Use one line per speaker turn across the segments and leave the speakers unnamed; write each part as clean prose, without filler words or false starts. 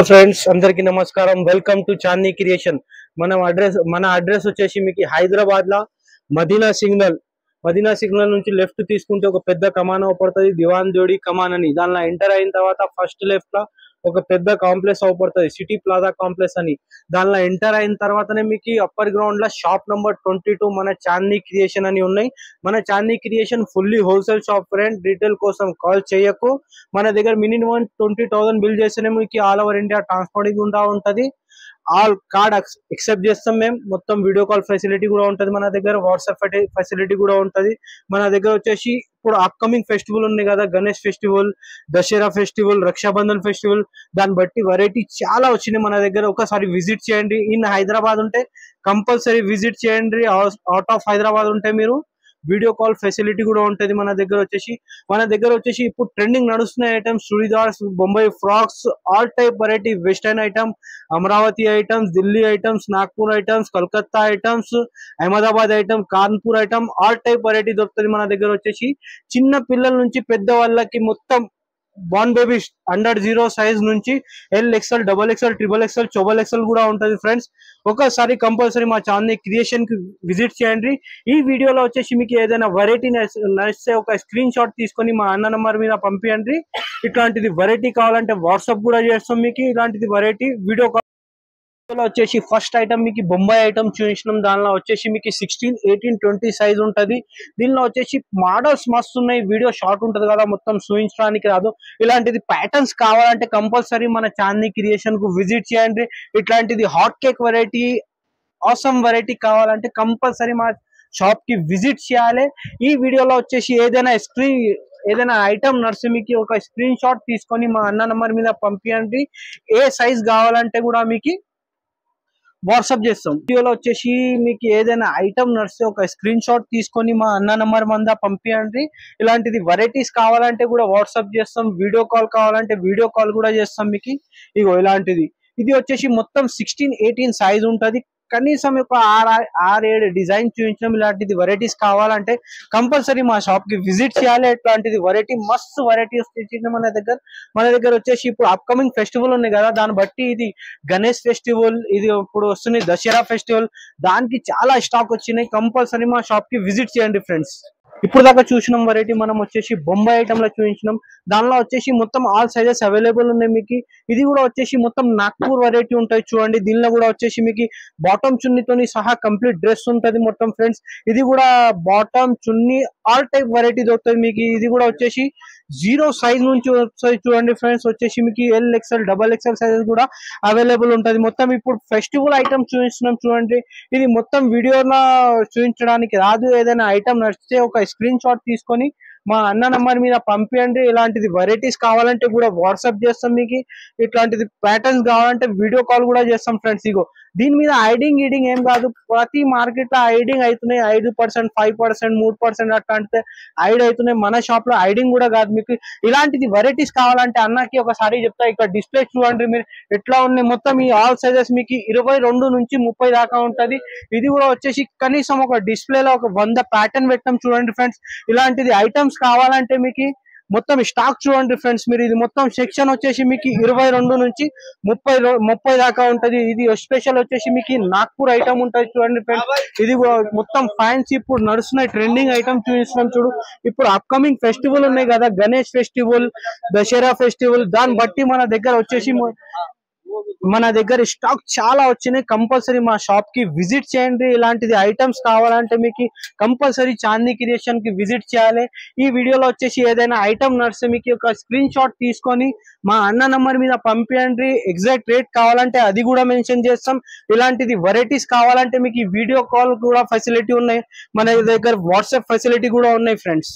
Friends అందరికి నమస్కారం. Welcome to Chandi creation. మన అడ్రస్ వచ్చేసి మీకు హైదరాబాద్ లా మదీనా సిగ్నల్ నుంచి లెఫ్ట్ తీసుకుంటే ఒక పెద్ద కమాన్ అవపడుతుంది, దివాన్ జోడి కమాన్ అని. దానిలో ఎంటర్ అయిన తర్వాత ఫస్ట్ లెఫ్ట్ లా ఒక పెద్ద కాంప్లెక్స్ అవపడుతుంది, సిటీ ప్లాజా కాంప్లెక్స్ అని. దానిలో ఎంటర్ అయిన తర్వాతనే మీకు అప్పర్ గ్రౌండ్ లో షాప్ నంబర్ 22 మన చాందీ క్రియేషన్ అని ఉన్నాయి. మన Chandi creation fully wholesale shop friend. Retail కోసం కాల్ చేయకు. మన దగ్గర మినిమం 20,000 బిల్ చేస్తేనే మీకు ఆల్ ఓవర్ ఇండియా ట్రాన్స్పోర్టింగ్ ఉంటది. ఆల్ కార్డ్ ఎక్సెప్ట్ చేస్తాం మేము. మొత్తం వీడియో కాల్ ఫెసిలిటీ కూడా ఉంటది మన దగ్గర, వాట్సాప్ ఫెసిలిటీ కూడా ఉంటది మన దగ్గర. వచ్చేసి ఇప్పుడు అప్కమింగ్ ఫెస్టివల్ ఉన్నాయి కదా, Ganesh festival, Dasara festival, Raksha Bandhan festival, దాన్ని బట్టి వెరైటీ చాలా వచ్చినాయి మన దగ్గర. ఒకసారి విజిట్ చేయండి. ఇన్ హైదరాబాద్ ఉంటే కంపల్సరీ విజిట్ చేయండి. అవుట్ ఆఫ్ హైదరాబాద్ ఉంటే మీరు వీడియో కాల్ ఫెసిలిటీ కూడా ఉంటది మన దగ్గర. వచ్చేసి ఇప్పుడు ట్రెండింగ్ నడుస్తున్న items, churidars, Bombay frocks, all type variety, western item, Amaravati items, Delhi items, Nagpur items, Calcutta items, Ahmedabad item, Kanpur item, all type variety దొరుకుతుంది మన దగ్గర. వచ్చేసి చిన్న పిల్లల నుంచి పెద్ద వాళ్ళకి మొత్తం బార్న్ బేబీ అండర్ 0 సైజ్ నుంచి LXL, XXL, XXL, XXL కూడా ఉంటది ఫ్రెండ్స్. ఒకసారి కంపల్సరీ మా చాందీ క్రియేషన్ కి విజిట్ చేయండి. ఈ వీడియోలో వచ్చేసి మీకు ఏదైనా వెరైటీ నచ్చితే ఒక స్క్రీన్ షాట్ తీసుకొని మా అన్న నంబర్ మీద పంపించండి. ఇట్లాంటిది వెరైటీ కావాలంటే వాట్సాప్ కూడా చేస్తాం మీకు. ఇలాంటిది వెరైటీ వీడియో వచ్చేసి ఫస్ట్ ఐటమ్ మీకు బొంబాయి ఐటమ్ చూపించినాం. దానిలో వచ్చేసి మీకు 16, 18, 20 సైజ్ ఉంటది. దీనిలో వచ్చేసి మోడల్స్ మస్తు ఉన్నాయి. వీడియో షార్ట్ ఉంటది కదా, మొత్తం చూపించడానికి రాదు. ఇలాంటిది ప్యాటర్న్స్ కావాలంటే కంపల్సరీ మన చాందీ క్రియేషన్ కు విజిట్ చేయండి. ఇట్లాంటిది hot cake variety, awesome variety కావాలంటే కంపల్సరీ మా షాప్ కి విజిట్ చేయాలి. ఈ వీడియోలో వచ్చేసి ఏదైనా ఐటమ్ నర్సింగ్కి ఒక స్క్రీన్ షాట్ తీసుకొని మా అన్న నంబర్ మీద పంపించండి. ఏ సైజ్ కావాలంటే కూడా మీకు వాట్సాప్ చేస్తాం. వీడియోలో వచ్చేసి మీకు ఏదైనా ఐటమ్ నడిస్తే ఒక స్క్రీన్ షాట్ తీసుకొని మా అన్న నంబర్ మీద పంపించండి. ఇలాంటిది వెరైటీస్ కావాలంటే కూడా వాట్సాప్ చేస్తాం. వీడియో కాల్ కావాలంటే వీడియో కాల్ కూడా చేస్తాం మీకు. ఇగో ఇలాంటిది, ఇది వచ్చేసి మొత్తం 16, 18 సైజ్ ఉంటది. కనీసం ఒక 6-7 డిజైన్ చూపించడం. ఇలాంటిది వెరైటీస్ కావాలంటే కంపల్సరీ మా షాప్ కి విజిట్ చేయాలి. ఇట్లాంటిది వెరైటీ మస్తు వెరైటీ వస్తుంది మన దగ్గర వచ్చేసి ఇప్పుడు అప్కమింగ్ ఫెస్టివల్ ఉన్నాయి కదా, దాన్ని బట్టి ఇది గణేష్ ఫెస్టివల్, ఇది ఇప్పుడు వస్తుంది దసరా ఫెస్టివల్, దానికి చాలా స్టాక్ వచ్చినాయి. కంపల్సరీ మా షాప్ కి విజిట్ చేయండి ఫ్రెండ్స్. ఇప్పుడు దాకా చూసినాం వెరైటీ మనం వచ్చేసి బొంబాయి ఐటమ్ లో చూపించినాం. దానిలో వచ్చేసి మొత్తం ఆల్ సైజెస్ అవైలబుల్ ఉన్నాయి మీకు. ఇది కూడా వచ్చేసి మొత్తం నాగ్పూర్ వెరైటీ ఉంటాయి చూడండి. దీనిలో కూడా వచ్చేసి మీకు బాటమ్ చున్నీతోని సహా కంప్లీట్ డ్రెస్ ఉంటది మొత్తం ఫ్రెండ్స్. ఇది కూడా బాటమ్ చున్నీ ఆల్ టైప్ వెరైటీ దొరుకుతుంది మీకు. ఇది కూడా వచ్చేసి 0 సైజ్ నుంచి వస్తాయి చూడండి ఫ్రెండ్స్. వచ్చేసి మీకు LXL, XXL సైజెస్ కూడా అవైలబుల్ ఉంటది. మొత్తం ఇప్పుడు ఫెస్టివల్ ఐటమ్ చూపిస్తున్నాం చూడండి. ఇది మొత్తం వీడియోలో చూపించడానికి రాదు. ఏదైనా ఐటమ్ నచ్చితే ఒక స్క్రీన్ షాట్ తీసుకొని మా అన్న నంబర్ మీద పంపించండి. ఇలాంటిది వెరైటీస్ కావాలంటే కూడా వాట్సాప్ చేస్తాం మీకు. ఇట్లాంటిది ప్యాటర్న్స్ కావాలంటే వీడియో కాల్ కూడా చేస్తాం ఫ్రెండ్స్. ఇగో దీని మీద ఐడింగ్ ఏం కాదు. ప్రతి మార్కెట్ లో ఐడింగ్ అవుతున్నాయి. 5%, 5%, 3% అట్లా అంటే ఐడ్ అవుతున్నాయి. మన షాప్ లో ఐడింగ్ కూడా కాదు మీకు. ఇలాంటిది వెరైటీస్ కావాలంటే అన్నకి ఒకసారి చెప్తా. ఇక్కడ డిస్ప్లే చూడండి మీరు ఎట్లా ఉన్నాయి. మొత్తం ఈ ఆల్ సైజెస్ మీకు 22 నుంచి 30 దాకా ఉంటది. ఇది కూడా వచ్చేసి కనీసం ఒక డిస్ప్లేలో ఒక 100 ప్యాటర్న్ పెట్టాం చూడండి ఫ్రెండ్స్. ఇలాంటిది ఐటమ్స్ కావాలంటే మీకు మొత్తం స్టాక్ చూడండి ఫ్రెండ్స్ మీరు. ఇది మొత్తం సెక్షన్ వచ్చేసి మీకు 22 నుంచి 30 దాకా ఉంటది. ఇది స్పెషల్ వచ్చేసి మీకు నాగ్పూర్ ఐటమ్ ఉంటది చూడండి ఫ్రెండ్స్. ఇది మొత్తం ఫ్యాన్సీ ఇప్పుడు నడుస్తున్నాయి ట్రెండింగ్ ఐటమ్ చూపిస్తున్నాం చూడు. ఇప్పుడు అప్కమింగ్ ఫెస్టివల్ ఉన్నాయి కదా, గణేష్ ఫెస్టివల్, దసరా ఫెస్టివల్, దాన్ని బట్టి మన దగ్గర స్టాక్ చాలా వచ్చినాయి. కంపల్సరీ మా షాప్ కి విజిట్ చేయండి. ఇలాంటిది ఐటమ్స్ కావాలంటే మీకు కంపల్సరీ చాందీ క్రియేషన్ కి విజిట్ చేయాలి. ఈ వీడియోలో వచ్చేసి ఏదైనా ఐటమ్ నడిస్తే మీకు ఒక స్క్రీన్ షాట్ తీసుకొని మా అన్న నంబర్ మీద పంపించండి. ఎగ్జాక్ట్ రేట్ కావాలంటే అది కూడా మెన్షన్ చేస్తాం. ఇలాంటిది వెరైటీస్ కావాలంటే మీకు ఈ వీడియో కాల్ కూడా ఫెసిలిటీ ఉన్నాయి మన దగ్గర, వాట్సాప్ ఫెసిలిటీ కూడా ఉన్నాయి ఫ్రెండ్స్.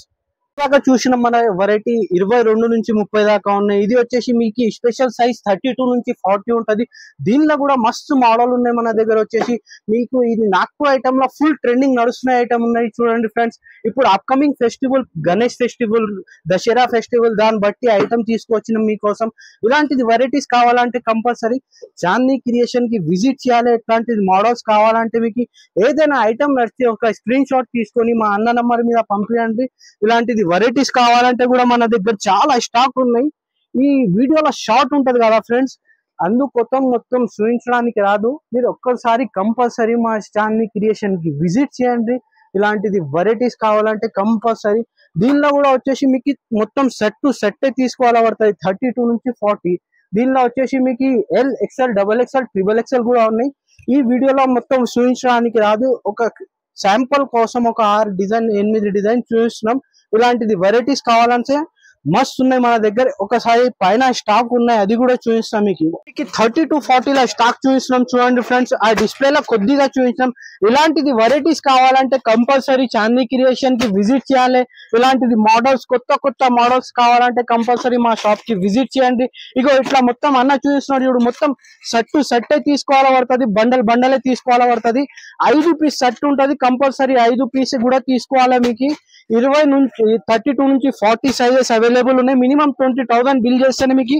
దాకా చూసిన మన వెరైటీ 22 నుంచి 30 దాకా ఉన్నాయి. ఇది వచ్చేసి మీకు స్పెషల్ సైజ్ 32 నుంచి 40 ఉంటది. దీనిలో కూడా మస్తు మోడల్ ఉన్నాయి మన దగ్గర. వచ్చేసి మీకు ఇది నాగ్పూర్ ఐటమ్ లో ఫుల్ ట్రెండింగ్ నడుస్తున్న ఐటమ్ ఉన్నాయి చూడండి ఫ్రెండ్స్. ఇప్పుడు upcoming festival Ganesh festival, Dasara festival, దాన్ని బట్టి ఐటమ్ తీసుకొచ్చిన మీకోసం. ఇలాంటిది వెరైటీస్ కావాలంటే కంపల్సరీ చాందీ క్రియేషన్ కి విజిట్ చేయాలి. ఇట్లాంటిది మోడల్స్ కావాలంటే మీకు ఏదైనా ఐటమ్ నడిచి ఒక స్క్రీన్ షాట్ తీసుకొని మా అన్న నంబర్ మీద పంపించండి. ఇలాంటిది వెరైటీస్ కావాలంటే కూడా మన దగ్గర చాలా స్టాక్ ఉన్నాయి. ఈ వీడియోలో షార్ట్ ఉంటది కదా ఫ్రెండ్స్, అందుకోసం మొత్తం చూపించడానికి రాదు. మీరు ఒక్కసారి కంపల్సరీ మా చాందిని క్రియేషన్ కి విజిట్ చేయండి. ఇలాంటిది వెరైటీస్ కావాలంటే కంపల్సరీ. దీనిలో కూడా వచ్చేసి మీకు మొత్తం సెట్ టు సెట్ తీసుకోవాలా పడుతుంది 32 నుంచి 40. దీనిలో వచ్చేసి మీకు ఎల్ ఎక్స్ఎల్ XXL XXL కూడా ఉన్నాయి. ఈ వీడియోలో మొత్తం చూపించడానికి రాదు. ఒక శాంపుల్ కోసం ఒక 8 డిజైన్ చూపిస్తున్నాం. ఇలాంటిది వెరైటీస్ కావాలంటే మస్తు ఉన్నాయి మన దగ్గర. ఒకసారి పైన స్టాక్ ఉన్నాయి, అది కూడా చూపిస్తాం మీకు. 30 to 40 ల స్టాక్ చూపిస్తున్నాం చూడండి ఫ్రెండ్స్. ఆ డిస్ప్లేలో కొద్దిగా చూపించాం. ఇలాంటిది వెరైటీస్ కావాలంటే కంపల్సరీ చాందిని క్రియేషన్ కి విజిట్ చేయాలి. ఇలాంటిది మోడల్స్ కొత్త మోడల్స్ కావాలంటే కంపల్సరీ మా షాప్ కి విజిట్ చేయండి. ఇగో ఇట్లా మొత్తం అన్న చూపిస్తున్నాడు చూడు, మొత్తం సెట్ టు సెట్ తీసుకోవాలా పడుతుంది, బండలే తీసుకోవాలా పడుతుంది. 5 పీస్ సెట్ ఉంటది, కంపల్సరీ 5 పీస్ కూడా తీసుకోవాలి. మీకు 20 నుంచి 32 నుంచి 40 సైజెస్ అవైలబుల్ ఉన్నాయి. మినిమం 20,000 బిల్ చేస్తేనే మీకు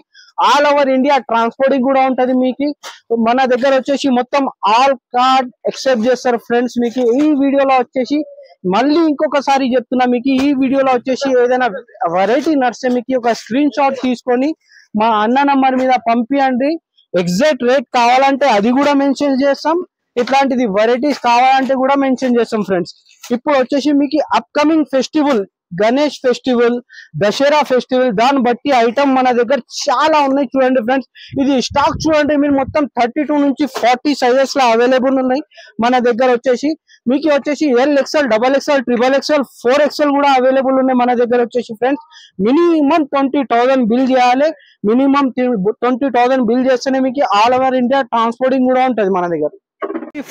ఆల్ ఓవర్ ఇండియా ట్రాన్స్పోర్టింగ్ కూడా ఉంటది. మీకు మన దగ్గర వచ్చేసి మొత్తం ఆల్ కార్డ్ ఎక్సెప్ట్ చేస్తారు ఫ్రెండ్స్. మీకు ఈ వీడియోలో వచ్చేసి మళ్ళీ ఇంకొకసారి చెప్తున్నా, మీకు ఈ వీడియోలో వచ్చేసి ఏదైనా వెరైటీ నడిస్తే మీకు ఒక స్క్రీన్ షాట్ తీసుకొని మా అన్న నంబర్ మీద పంపియండి. ఎగ్జాక్ట్ రేట్ కావాలంటే అది కూడా మెన్షన్ చేస్తాం. ఇట్లాంటిది వెరైటీస్ కావాలంటే కూడా మెన్షన్ చేస్తాం ఫ్రెండ్స్. ఇప్పుడు వచ్చేసి మీకు upcoming festival, Ganesh festival, Dasara festival, దాన్ని బట్టి ఐటమ్ మన దగ్గర చాలా ఉన్నాయి చూడండి ఫ్రెండ్స్. ఇది స్టాక్ చూడండి మీరు, మొత్తం 32 నుంచి 40 సైజెస్ లో అవైలబుల్ ఉన్నాయి మన దగ్గర. వచ్చేసి మీకు వచ్చేసి L XXL XXL XXL 4XL కూడా అవైలబుల్ ఉన్నాయి మన దగ్గర. వచ్చేసి ఫ్రెండ్స్ మినిమం 20,000 బిల్ చేయాలి. మినిమం 20,000 బిల్ చేస్తేనే మీకు ఆల్ ఓవర్ ఇండియా ట్రాన్స్పోర్టింగ్ కూడా ఉంటది మన దగ్గర.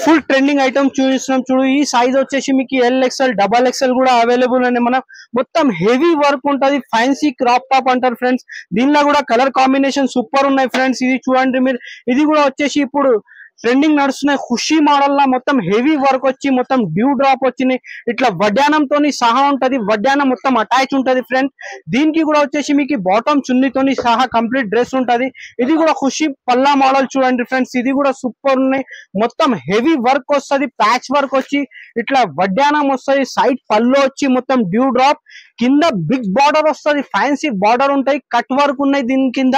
ఫుల్ ట్రెండింగ్ ఐటమ్ చూపిస్తున్నాం చూడు. ఈ సైజ్ వచ్చేసి మీకు ఎల్ XXL XXL కూడా అవైలబుల్ అండి. మన మొత్తం హెవీ వర్క్ ఉంటది, ఫ్యాన్సీ క్రాప్ టాప్ అంటారు ఫ్రెండ్స్. దీనిలో కూడా కలర్ కాంబినేషన్ సూపర్ ఉన్నాయి ఫ్రెండ్స్. ఇది చూడండి మీరు, ఇది కూడా వచ్చేసి ఇప్పుడు ట్రెండింగ్ నడుస్తున్నాయి. ఖుషి మోడల్ లా మొత్తం హెవీ వర్క్ వచ్చి మొత్తం డ్యూ డ్రాప్ వచ్చినాయి. ఇట్లా వడ్డానంతో సహా ఉంటది, వడ్డానం మొత్తం అటాచ్ ఉంటది ఫ్రెండ్స్. దీనికి కూడా వచ్చేసి మీకు బాటమ్ చున్నీతోని సహా కంప్లీట్ డ్రెస్ ఉంటది. ఇది కూడా ఖుషి పల్లా మోడల్ చూడండి ఫ్రెండ్స్. ఇది కూడా సూపర్ ఉన్నాయి. మొత్తం హెవీ వర్క్ వస్తుంది, ప్యాచ్ వర్క్ వచ్చి ఇట్లా వడ్డానం వస్తుంది, సైడ్ పళ్ళు వచ్చి మొత్తం డ్యూ డ్రాప్, కింద బిగ్ బార్డర్ వస్తుంది, ఫ్యాన్సీ బార్డర్ ఉంటాయి, కట్ వర్క్ ఉన్నాయి దీని కింద.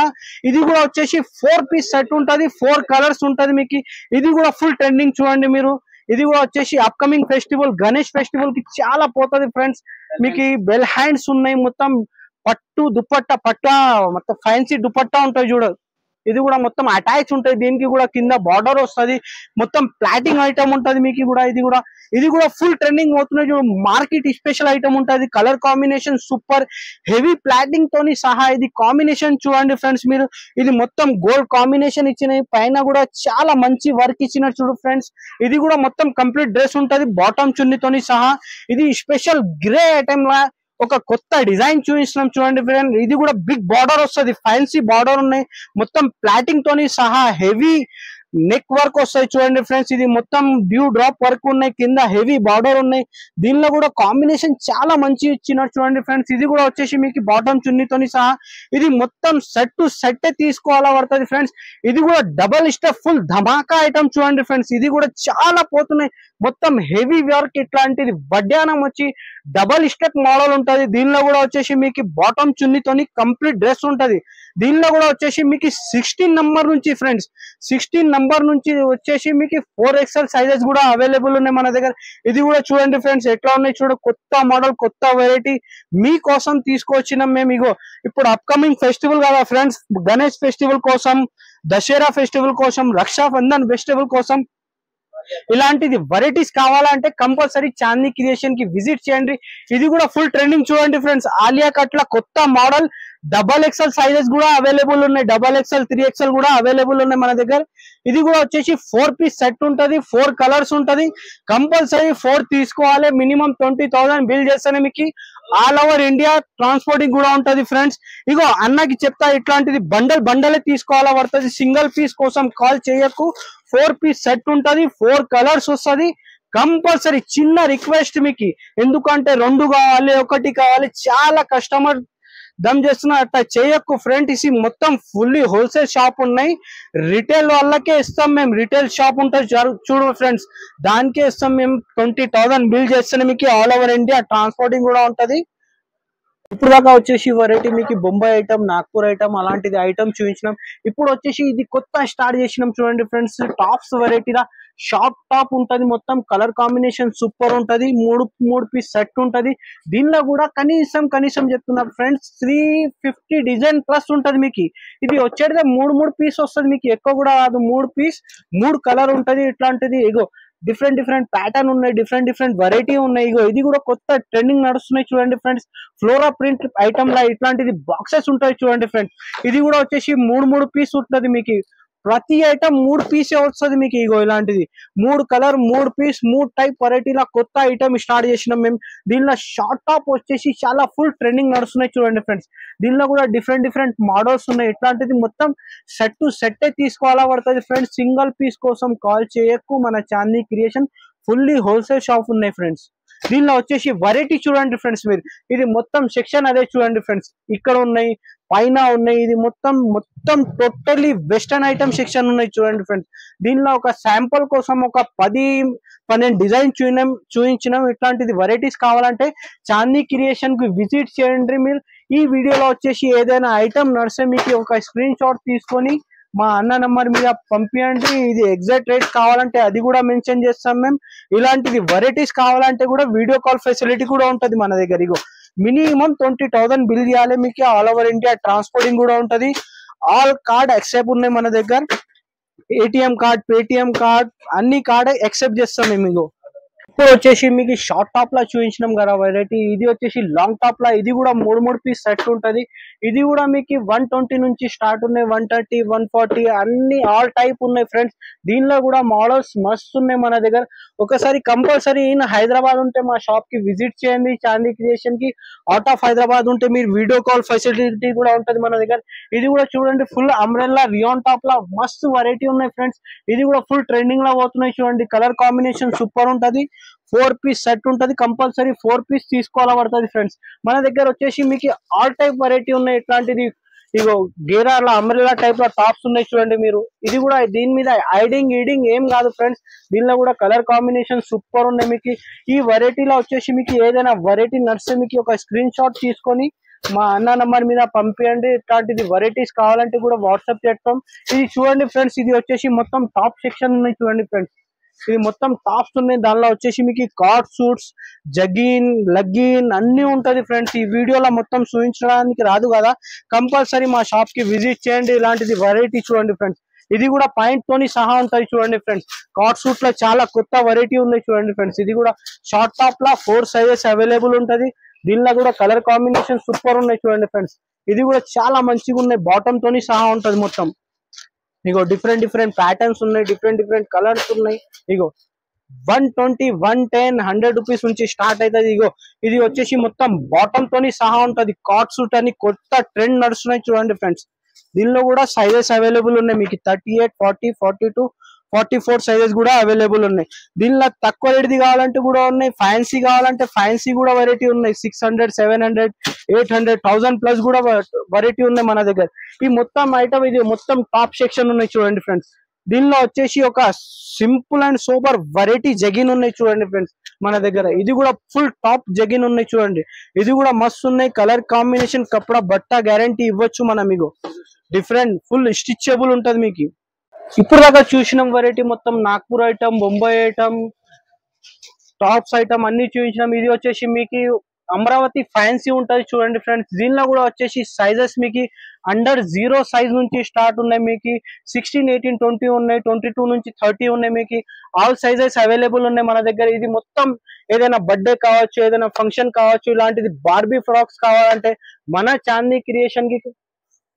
ఇది కూడా వచ్చేసి 4 పీస్ సెట్ ఉంటది, 4 కలర్స్ ఉంటది మీకు. ఇది కూడా ఫుల్ ట్రెండింగ్ చూడండి మీరు. ఇది కూడా వచ్చేసి అప్కమింగ్ ఫెస్టివల్, గణేష్ ఫెస్టివల్ కి చాలా పోతుంది ఫ్రెండ్స్. మీకు బెల్ హ్యాండ్స్ ఉన్నాయి, మొత్తం పట్టు దుపట్టా మొత్తం ఫ్యాన్సీ దుపట్టా ఉంటాయి చూడ. ఇది కూడా మొత్తం అటాచ్ ఉంటుంది, దీనికి కూడా కింద బార్డర్ వస్తుంది, మొత్తం ప్లాటింగ్ ఐటమ్ ఉంటది మీకు కూడా. ఇది కూడా ఫుల్ ట్రెండింగ్ అవుతున్నాయి చూడు. మార్కెట్ స్పెషల్ ఐటమ్ ఉంటది, colour combination super, heavy plotting తోని సహా. ఇది కాంబినేషన్ చూడండి ఫ్రెండ్స్ మీరు. ఇది మొత్తం గోల్డ్ కాంబినేషన్ ఇచ్చినాయి, పైన కూడా చాలా మంచి వర్క్ ఇచ్చినారు చూడు ఫ్రెండ్స్. ఇది కూడా మొత్తం కంప్లీట్ డ్రెస్ ఉంటది, బాటమ్ చున్నీతోని సహా. ఇది స్పెషల్ గ్రే ఐటమ్ లా ఒక కొత్త డిజైన్ చూపిస్తున్నాం చూడండి ఫ్రెండ్. ఇది కూడా బిగ్ బార్డర్ వస్తుంది, ఫ్యాన్సీ బార్డర్ ఉన్నాయి, మొత్తం ప్లాటింగ్ తోని సహా హెవీ నెక్ వర్క్ వస్తాయి చూడండి ఫ్రెండ్స్. ఇది మొత్తం డ్యూ డ్రాప్ వర్క్ ఉన్నాయి, కింద హెవీ బార్డర్ ఉన్నాయి. దీనిలో కూడా కాంబినేషన్ చాలా మంచి ఇచ్చినట్టు చూడండి ఫ్రెండ్స్. ఇది కూడా వచ్చేసి మీకు బాటమ్ చున్నీతోని సహా. ఇది మొత్తం సెట్ టు సెట్ తీసుకోవాలా పడుతుంది ఫ్రెండ్స్. ఇది కూడా డబల్ స్టెప్ ఫుల్ ధమాకా ఐటమ్ చూడండి ఫ్రెండ్స్. ఇది కూడా చాలా పోతున్నాయి, మొత్తం హెవీ వర్క్. ఇట్లాంటిది వడ్డానం వచ్చి డబల్ స్టెప్ మోడల్ ఉంటది. దీనిలో కూడా వచ్చేసి మీకు బాటమ్ చున్నీతోని కంప్లీట్ డ్రెస్ ఉంటది. దీనిలో కూడా వచ్చేసి మీకు 16 నంబర్ నుంచి ఫ్రెండ్స్, 16 నంబర్ నుంచి వచ్చేసి మీకు 4XL సైజెస్ కూడా అవైలబుల్ ఉన్నాయి మన దగ్గర. ఇది కూడా చూడండి ఫ్రెండ్స్ ఎట్లా ఉన్నాయి చూడ. కొత్త మోడల్, కొత్త వెరైటీ మీకోసం తీసుకొచ్చినాం మేము. ఇగో ఇప్పుడు అప్కమింగ్ ఫెస్టివల్ కదా ఫ్రెండ్స్, గణేష్ ఫెస్టివల్ కోసం, దసరా ఫెస్టివల్ కోసం, రక్షాబంధన్ ఫెస్టివల్ కోసం ఇలాంటిది వెరైటీస్ కావాలంటే కంపల్సరీ చాందిని క్రియేషన్ కి విజిట్ చేయండి. ఇది కూడా ఫుల్ ట్రెండింగ్ చూడండి ఫ్రెండ్స్. ఆలియా కట్ లా కొత్త మోడల్, XXL సైజెస్ కూడా అవైలబుల్ ఉన్నాయి, XXL 3XL కూడా అవైలబుల్ ఉన్నాయి మన దగ్గర. ఇది కూడా వచ్చేసి 4 పీస్ సెట్ ఉంటది, 4 కలర్స్ ఉంటది. కంపల్సరీ 4 తీసుకోవాలి. మినిమం 20,000 బిల్ చేస్తేనే మీకు ఆల్ ఓవర్ ఇండియా ట్రాన్స్పోర్టింగ్ కూడా ఉంటది ఫ్రెండ్స్. ఇగో అన్నకి చెప్తా, ఇట్లాంటిది బండలే తీసుకోవాలా పడుతుంది. సింగిల్ పీస్ కోసం కాల్ చేయకు. 4 పీస్ సెట్ ఉంటది, 4 కలర్స్ వస్తుంది. కంపల్సరీ చిన్న రిక్వెస్ట్ మీకు, ఎందుకంటే 2 కావాలి, 1 కావాలి, చాలా కస్టమర్ దమ్ చేస్తున్నా, అట్లా చేయకు ఫ్రెండ్. ఇది మొత్తం ఫుల్లీ హోల్సేల్ షాప్ ఉన్నాయి, రిటైల్ వాళ్ళకే ఇస్తాం మేము. రిటైల్ షాప్ ఉంటుంది చూడు ఫ్రెండ్స్, దానికే ఇస్తాం మేము. 20,000 బిల్ చేస్తేనే మీకు ఆల్ ఓవర్ ఇండియా ట్రాన్స్పోర్టింగ్ కూడా ఉంటది. ఇప్పుడు దాకా వచ్చేసి వెరైటీ మీకు బొంబాయి ఐటమ్, నాగ్పూర్ ఐటమ్ అలాంటిది ఐటమ్ చూపించినాం. ఇప్పుడు వచ్చేసి ఇది కొత్త స్టార్ట్ చేసినాం చూడండి ఫ్రెండ్స్. టాప్స్ వెరైటీలా షార్ట్ టాప్ ఉంటది, మొత్తం కలర్ కాంబినేషన్ సూపర్ ఉంటది. మూడు పీస్ సెట్ ఉంటది. దీనిలో కూడా కనీసం చెప్తున్నా ఫ్రెండ్స్ 350 డిజైన్ ప్లస్ ఉంటది మీకు. ఇది వచ్చేది మూడు పీస్ వస్తుంది మీకు, ఎక్కువ కూడా కాదు. 3 పీస్ 3 కలర్ ఉంటది. ఇట్లాంటిది ఇగో డిఫరెంట్ ప్యాటర్న్ ఉన్నాయి, డిఫరెంట్ వెరైటీ ఉన్నాయి. ఇగో ఇది కూడా కొత్త ట్రెండింగ్ నడుస్తున్నాయి చూడండి ఫ్రెండ్స్. ఫ్లోరా ప్రింట్ ఐటమ్ లా ఇట్లాంటిది బాక్సెస్ ఉంటాయి చూడండి ఫ్రెండ్స్. ఇది కూడా వచ్చేసి మూడు పీస్ ఉంటది మీకు. ప్రతి ఐటమ్ 3 పీసే వస్తుంది మీకు. ఇగో ఇలాంటిది 3 కలర్ 3 పీస్ 3 టైప్ వెరైటీలా కొత్త ఐటమ్ స్టార్ట్ చేసినాం మేము. దీనిలో షార్ట్ టాప్ వచ్చేసి చాలా ఫుల్ ట్రెండింగ్ నడుస్తున్నాయి చూడండి ఫ్రెండ్స్. దీనిలో కూడా డిఫరెంట్ మోడల్స్ ఉన్నాయి. ఇట్లాంటిది మొత్తం సెట్ టు సెట్ తీసుకోవాలా పడుతుంది ఫ్రెండ్స్. సింగిల్ పీస్ కోసం కాల్ చేయకు. మన Chandi creation fully wholesale shop ఉన్నాయి ఫ్రెండ్స్. దీనిలో వచ్చేసి వెరైటీ చూడండి ఫ్రెండ్స్ మీరు. ఇది మొత్తం సెక్షన్ అదే చూడండి ఫ్రెండ్స్. ఇక్కడ ఉన్నాయి, పైన ఉన్నాయి. ఇది మొత్తం టోటల్లీ వెస్టర్న్ ఐటమ్ సెక్షన్ ఉన్నాయి చూడండి ఫ్రెండ్స్. దీనిలో ఒక శాంపుల్ కోసం ఒక 10-12 డిజైన్ చూపించినాం. ఇట్లాంటిది వెరైటీస్ కావాలంటే చాందీ క్రియేషన్ కి విజిట్ చేయండి మీరు. ఈ వీడియోలో వచ్చేసి ఏదైనా ఐటమ్ నడిస్తే మీకు ఒక స్క్రీన్ షాట్ తీసుకొని మా అన్న నంబర్ మీద పంపించండి. ఇది ఎగ్జాక్ట్ రేట్ కావాలంటే అది కూడా మెన్షన్ చేస్తాం మేము. ఇలాంటిది వెరైటీస్ కావాలంటే కూడా వీడియో కాల్ ఫెసిలిటీ కూడా ఉంటది మన దగ్గర. ఇగో మినిమం 20,000 బిల్ చేయాలి మీకు. ఆల్ ఓవర్ ఇండియా ట్రాన్స్పోర్టింగ్ కూడా ఉంటది. ఆల్ కార్డ్ యాక్సెప్ట్ ఉన్నాయి మన దగ్గర. ఏటీఎం కార్డ్, పేటిఎం కార్డ్, అన్ని కార్డ్ యాక్సెప్ట్ చేస్తాం మేము. ఇగో ఇప్పుడు వచ్చేసి మీకు షార్ట్ టాప్ లా చూపించినాం కదా వెరైటీ. ఇది వచ్చేసి లాంగ్ టాప్ లా. ఇది కూడా మూడు పీస్ సెట్ ఉంటది. ఇది కూడా మీకు 120 నుంచి స్టార్ట్ ఉన్నాయి. 130, 140 అన్ని ఆల్ టైప్ ఉన్నాయి ఫ్రెండ్స్. దీనిలో కూడా మోడల్స్ మస్తు ఉన్నాయి మన దగ్గర. ఒకసారి కంపల్సరీ హైదరాబాద్ ఉంటే మా షాప్ కి విజిట్ చేయండి. చాందీ క్రియేషన్ కి అవుట్ ఆఫ్ హైదరాబాద్ ఉంటే మీరు వీడియో కాల్ ఫెసిలిటీ కూడా ఉంటది మన దగ్గర. ఇది కూడా చూడండి ఫుల్ అంబ్రెల్లా రియాన్ టాప్ లా మస్తు వెరైటీ ఉన్నాయి ఫ్రెండ్స్. ఇది కూడా ఫుల్ ట్రెండింగ్ లా పోతున్నాయి చూడండి. కలర్ కాంబినేషన్ సూపర్ ఉంటది. 4 పీస్ సెట్ ఉంటది. కంపల్సరీ 4 పీస్ తీసుకోవాలా పడుతుంది ఫ్రెండ్స్. మన దగ్గర వచ్చేసి మీకు ఆల్ టైప్ వెరైటీ ఉన్నాయి. ఇట్లాంటిది ఇగో గేరాల అంబ్రెల్లా టైప్ లో టాప్స్ ఉన్నాయి చూడండి మీరు. ఇది కూడా దీని మీద ఐడింగ్ ఏం కాదు ఫ్రెండ్స్. దీనిలో కూడా కలర్ కాంబినేషన్ సూపర్ ఉన్నాయి మీకు. ఈ వెరైటీలో వచ్చేసి మీకు ఏదైనా వెరైటీ నడిస్తే మీకు ఒక స్క్రీన్ షాట్ తీసుకొని మా అన్న నంబర్ మీద పంపించండి. ఇట్లాంటిది వెరైటీస్ కావాలంటే కూడా వాట్సాప్ చేస్తాం. ఇది చూడండి ఫ్రెండ్స్. ఇది వచ్చేసి మొత్తం టాప్ సెక్షన్ ఉన్నాయి చూడండి ఫ్రెండ్స్. ఇది మొత్తం టాప్స్ ఉన్నాయి. దానిలో వచ్చేసి మీకు కార్డ్ సూట్స్, జగిన్, లెగ్గిన్ అన్ని ఉంటది ఫ్రెండ్స్. ఈ వీడియోలో మొత్తం చూపించడానికి రాదు కదా. కంపల్సరీ మా షాప్ కి విజిట్ చేయండి. ఇలాంటిది వెరైటీ చూడండి ఫ్రెండ్స్. ఇది కూడా పాయింట్ తోని సహా ఉంటాయి చూడండి ఫ్రెండ్స్. కార్డ్ సూట్ లో చాలా కొత్త వెరైటీ ఉన్నాయి చూడండి ఫ్రెండ్స్. ఇది కూడా షార్ట్ టాప్ లా 4 సైజెస్ అవైలబుల్ ఉంటది. దీనిలో కూడా కలర్ కాంబినేషన్ సూపర్ ఉన్నాయి చూడండి ఫ్రెండ్స్. ఇది కూడా చాలా మంచిగా ఉన్నాయి. బాటమ్ తోని సహా ఉంటది మొత్తం. ఇగో డిఫరెంట్ ప్యాటర్న్స్ ఉన్నాయి, డిఫరెంట్ కలర్స్ ఉన్నాయి. ఇగో 120, 110, 100 రూపీస్ నుంచి స్టార్ట్ అవుతుంది. ఇగో ఇది వచ్చేసి మొత్తం బాటమ్ తోని సహా ఉంటది. కార్డ్ సూట్ అని కొత్త ట్రెండ్ నడుస్తున్నాయి చూడండి ఫ్రెండ్స్. దీనిలో కూడా సైజెస్ అవైలబుల్ ఉన్నాయి మీకు. 38, 40, 42, 44 సైజెస్ కూడా అవైలబుల్ ఉన్నాయి. దీనిలో తక్కువ రేట్ది కావాలంటే కూడా ఉన్నాయి. ఫ్యాన్సీ కావాలంటే ఫ్యాన్సీ కూడా వెరైటీ ఉన్నాయి. 600, 700, 800, 1000 ప్లస్ కూడా వెరైటీ ఉన్నాయి మన దగ్గర. ఈ మొత్తం ఐటమ్ ఇది మొత్తం టాప్ సెక్షన్ ఉన్నాయి చూడండి ఫ్రెండ్స్. దీనిలో వచ్చేసి ఒక సింపుల్ అండ్ సూపర్ వెరైటీ జగిన్ ఉన్నాయి చూడండి ఫ్రెండ్స్ మన దగ్గర. ఇది కూడా ఫుల్ టాప్ జగిన్ ఉన్నాయి చూడండి. ఇది కూడా మస్తు ఉన్నాయి. కలర్ కాంబినేషన్ కపడా బట్ట గ్యారంటీ ఇవ్వచ్చు మనం. మీకు డిఫరెంట్ ఫుల్ స్టిచబుల్ ఉంటది మీకు. ఇప్పుడు దాకా చూసిన వెరైటీ మొత్తం Nagpur item, Bombay item, tops item అన్ని చూపించినాం. ఇది వచ్చేసి మీకు అమరావతి ఫ్యాన్సీ ఉంటది చూడండి ఫ్రెండ్స్. దీనిలో కూడా వచ్చేసి సైజెస్ మీకు అండర్ 0 సైజ్ నుంచి స్టార్ట్ ఉన్నాయి మీకు. 16, 18, 20 ఉన్నాయి. 22 నుంచి 30 ఉన్నాయి మీకు. ఆల్ సైజెస్ అవైలబుల్ ఉన్నాయి మన దగ్గర. ఇది మొత్తం ఏదైనా బర్త్డే కావచ్చు, ఏదైనా ఫంక్షన్ కావచ్చు, ఇలాంటిది బార్బీ ఫ్రాక్స్ కావాలంటే మన చాందీ క్రియేషన్ కి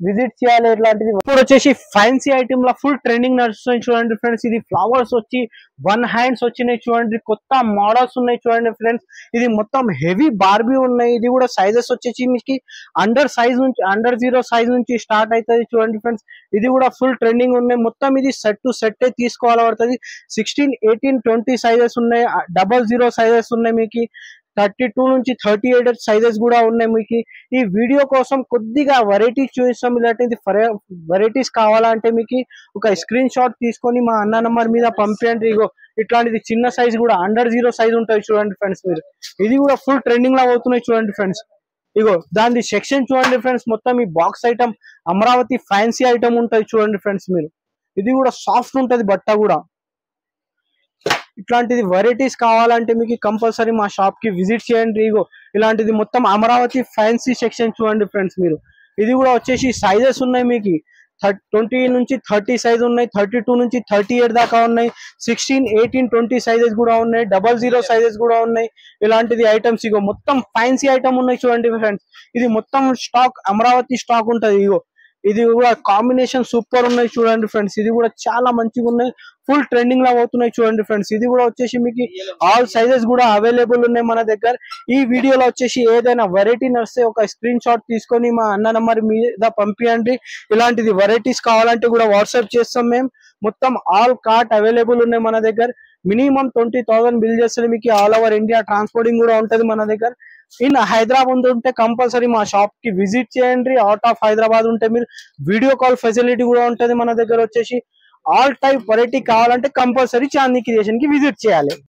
విజిట్ చేయాలి. ఇట్లాంటిది ఇప్పుడు వచ్చేసి ఫ్యాన్సీ ఐటమ్ లా ఫుల్ ట్రెండింగ్ నడుస్తుంది చూడండి ఫ్రెండ్స్. ఇది ఫ్లవర్స్ వచ్చి 1 హ్యాండ్స్ వచ్చినాయి చూడండి. కొత్త మోడల్స్ ఉన్నాయి చూడండి ఫ్రెండ్స్. ఇది మొత్తం హెవీ బార్బీ ఉన్నాయి. ఇది కూడా సైజెస్ వచ్చేసి మీకు అండర్ 0 సైజ్ నుంచి స్టార్ట్ అవుతుంది చూడండి ఫ్రెండ్స్. ఇది కూడా ఫుల్ ట్రెండింగ్ ఉన్నాయి. మొత్తం ఇది సెట్ టు సెట్ తీసుకోవాలి పడుతుంది. 16, 18, 20 సైజెస్ ఉన్నాయి. 00 సైజెస్ ఉన్నాయి మీకు. 32 నుంచి 38 సైజెస్ కూడా ఉన్నాయి మీకు. ఈ వీడియో కోసం కొద్దిగా వెరైటీ చూపిస్తాం. ఇలాంటిది వెరైటీస్ కావాలంటే మీకు ఒక స్క్రీన్ షాట్ తీసుకొని మా అన్న నంబర్ మీద పంపించండి. ఇగో ఇట్లాంటిది చిన్న సైజ్ కూడా అండర్ 0 సైజ్ ఉంటుంది చూడండి ఫ్రెండ్స్ మీరు. ఇది కూడా ఫుల్ ట్రెండింగ్ లా అవుతున్నాయి చూడండి ఫ్రెండ్స్. ఇగో దాని సెక్షన్ చూడండి ఫ్రెండ్స్, మొత్తం ఈ box item Amaravati fancy item ఉంటది చూడండి ఫ్రెండ్స్ మీరు. ఇది కూడా సాఫ్ట్ ఉంటది బట్ట కూడా. ఇట్లాంటిది వెరైటీస్ కావాలంటే మీకు కంపల్సరీ మా షాప్ కి విజిట్ చేయండి. ఇగో ఇలాంటిది మొత్తం అమరావతి ఫ్యాన్సీ సెక్షన్ చూడండి ఫ్రెండ్స్ మీరు. ఇది కూడా వచ్చేసి సైజెస్ ఉన్నాయి మీకు 20 నుంచి 30 సైజ్ ఉన్నాయి, 32 నుంచి 38 దాకా ఉన్నాయి, 16, 18, 20 సైజెస్ కూడా ఉన్నాయి, 00 సైజెస్ కూడా ఉన్నాయి. ఇలాంటిది ఐటమ్స్ ఇగో మొత్తం ఫ్యాన్సీ ఐటమ్ ఉన్నాయి చూడండి ఫ్రెండ్స్. ఇది మొత్తం స్టాక్ అమరావతి స్టాక్ ఉంటది. ఇగో ఇది కూడా కాంబినేషన్ సూపర్ ఉన్నాయి చూడండి ఫ్రెండ్స్. ఇది కూడా చాలా మంచిగా ఉన్నాయి, ఫుల్ ట్రెండింగ్ లా అవుతున్నాయి చూడండి ఫ్రెండ్స్. ఇది కూడా వచ్చేసి మీకు ఆల్ సైజెస్ కూడా అవైలబుల్ ఉన్నాయి మన దగ్గర. ఈ వీడియోలో వచ్చేసి ఏదైనా వెరైటీ నచ్చితే ఒక స్క్రీన్ షాట్ తీసుకొని మా అన్న నెంబర్ మీద పంపించండి. ఇలాంటిది వెరైటీస్ కావాలంటే కూడా వాట్సాప్ చేస్తాం మేము. మొత్తం ఆల్ కార్ట్ అవైలబుల్ ఉన్నాయి మన దగ్గర. మినిమం 20,000 బిల్ చేస్తే మీకు ఆల్ ఓవర్ ఇండియా ట్రాన్స్పోర్టింగ్ కూడా ఉంటది మన దగ్గర. ఇన్ హైదరాబాద్ ఉంటే కంపల్సరీ మా షాప్ కి విజిట్ చేయండి. అవుట్ ఆఫ్ హైదరాబాద్ ఉంటే మీరు వీడియో కాల్ ఫెసిలిటీ కూడా ఉంటది మన దగ్గర. వచ్చేసి ఆల్ టైప్ వెరైటీ కావాలంటే కంపల్సరీ చాందీ క్రియేషన్ కి విజిట్ చేయాలి.